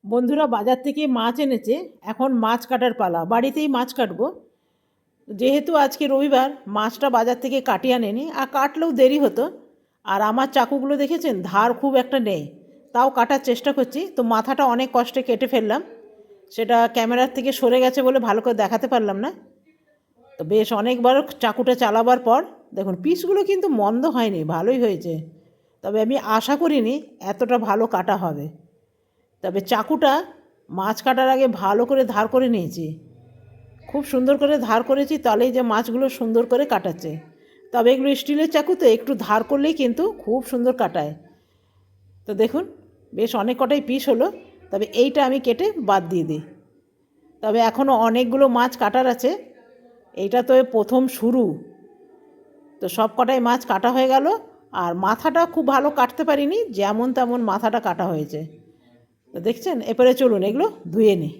বন্ধুরা বাজার থেকে মাছ এনেছে, এখন মাছ কাটার পালা। বাড়িতেই মাছ কাটবো, যেহেতু আজকে রবিবার মাছটা বাজার থেকে কাটিয়ে আনেনি, আর কাটলেও দেরি হতো। আর আমার চাকুগুলো দেখেছেন, ধার খুব একটা নেই, তাও কাটার চেষ্টা করছি। তো মাথাটা অনেক কষ্টে কেটে ফেললাম, সেটা ক্যামেরার থেকে সরে গেছে বলে ভালো করে দেখাতে পারলাম না। তো বেশ অনেকবার চাকুটা চালাবার পর দেখুন পিসগুলো কিন্তু মন্দ হয়নি, ভালোই হয়েছে। তবে আমি আশা করিনি এতটা ভালো কাটা হবে। তবে চাকুটা মাছ কাটার আগে ভালো করে ধার করে নিয়েছি, খুব সুন্দর করে ধার করেছি, তাহলেই যে মাছগুলো সুন্দর করে কাটাচ্ছে। তবে এগুলো স্টিলের চাকু, তো একটু ধার করলেই কিন্তু খুব সুন্দর কাটায়। তো দেখুন বেশ অনেক কটাই পিস হলো, তবে এইটা আমি কেটে বাদ দিয়ে দিই। তবে এখনও অনেকগুলো মাছ কাটার আছে, এইটা তো প্রথম শুরু। তো সব কটাই মাছ কাটা হয়ে গেল, আর মাথাটা খুব ভালো কাটতে পারিনি, যেমন তেমন মাথাটা কাটা হয়েছে। তো দেখছেন, এরপরে চলুন এগুলো ধুয়ে নিই।